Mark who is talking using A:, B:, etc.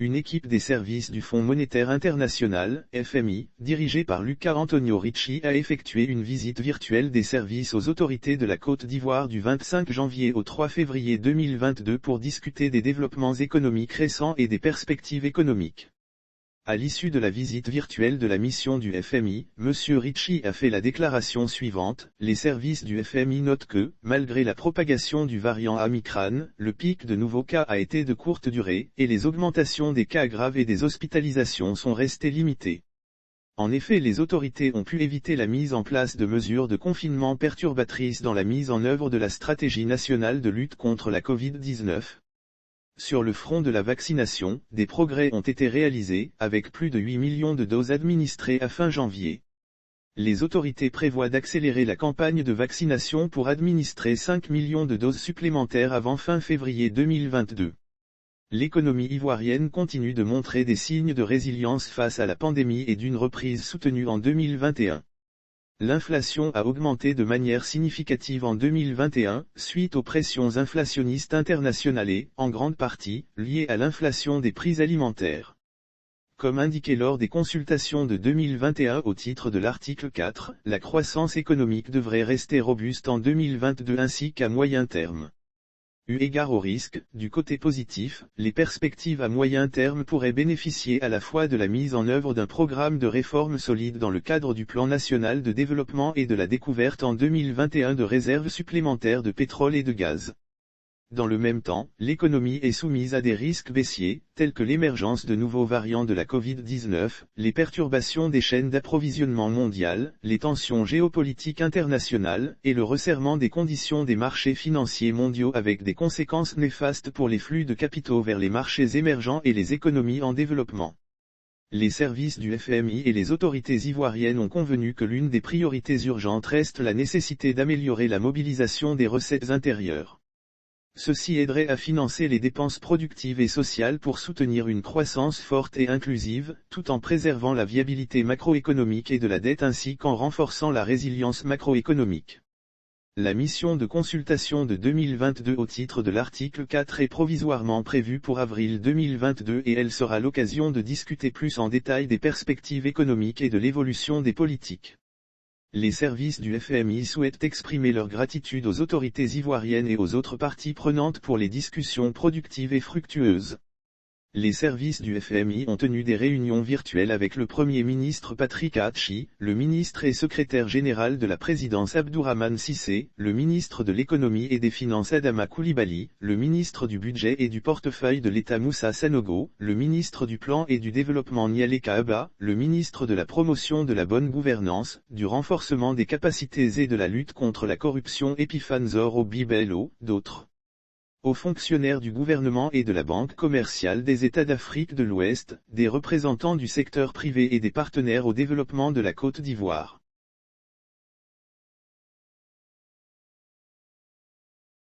A: une équipe des services du Fonds monétaire international, FMI, dirigée par Luca Antonio Ricci a effectué une visite virtuelle des services aux autorités de la Côte d'Ivoire du 25 janvier au 3 février 2022 pour discuter des développements économiques récents et des perspectives économiques. À l'issue de la visite virtuelle de la mission du FMI, M. Ricci a fait la déclaration suivante: les services du FMI notent que, malgré la propagation du variant Omicron, le pic de nouveaux cas a été de courte durée, et les augmentations des cas graves et des hospitalisations sont restées limitées. En effet, les autorités ont pu éviter la mise en place de mesures de confinement perturbatrices dans la mise en œuvre de la stratégie nationale de lutte contre la Covid-19. Sur le front de la vaccination, des progrès ont été réalisés, avec plus de 8 millions de doses administrées à fin janvier. Les autorités prévoient d'accélérer la campagne de vaccination pour administrer 5 millions de doses supplémentaires avant fin février 2022. L'économie ivoirienne continue de montrer des signes de résilience face à la pandémie et d'une reprise soutenue en 2021. L'inflation a augmenté de manière significative en 2021, suite aux pressions inflationnistes internationales, en grande partie, liées à l'inflation des prix alimentaires. Comme indiqué lors des consultations de 2021 au titre de l'article 4, la croissance économique devrait rester robuste en 2022 ainsi qu'à moyen terme. Eu égard au risque, du côté positif, les perspectives à moyen terme pourraient bénéficier à la fois de la mise en œuvre d'un programme de réforme solide dans le cadre du Plan national de développement et de la découverte en 2021 de réserves supplémentaires de pétrole et de gaz. Dans le même temps, l'économie est soumise à des risques baissiers, tels que l'émergence de nouveaux variants de la Covid-19, les perturbations des chaînes d'approvisionnement mondiales, les tensions géopolitiques internationales, et le resserrement des conditions des marchés financiers mondiaux avec des conséquences néfastes pour les flux de capitaux vers les marchés émergents et les économies en développement. Les services du FMI et les autorités ivoiriennes ont convenu que l'une des priorités urgentes reste la nécessité d'améliorer la mobilisation des recettes intérieures. Ceci aiderait à financer les dépenses productives et sociales pour soutenir une croissance forte et inclusive, tout en préservant la viabilité macroéconomique et de la dette ainsi qu'en renforçant la résilience macroéconomique. La mission de consultation de 2022 au titre de l'article 4 est provisoirement prévue pour avril 2022 et elle sera l'occasion de discuter plus en détail des perspectives économiques et de l'évolution des politiques. Les services du FMI souhaitent exprimer leur gratitude aux autorités ivoiriennes et aux autres parties prenantes pour les discussions productives et fructueuses. Les services du FMI ont tenu des réunions virtuelles avec le Premier ministre Patrick Achi, le ministre et secrétaire général de la présidence Abdourahmane Cissé, le ministre de l'économie et des finances Adama Coulibaly, le ministre du budget et du portefeuille de l'État Moussa Sanogo, le ministre du plan et du développement Niale Kaaba, le ministre de la promotion de la bonne gouvernance, du renforcement des capacités et de la lutte contre la corruption Epiphane Zoro Bibello, d'autres. Aux fonctionnaires du gouvernement et de la Banque commerciale des États d'Afrique de l'Ouest, des représentants du secteur privé et des partenaires au développement de la Côte d'Ivoire.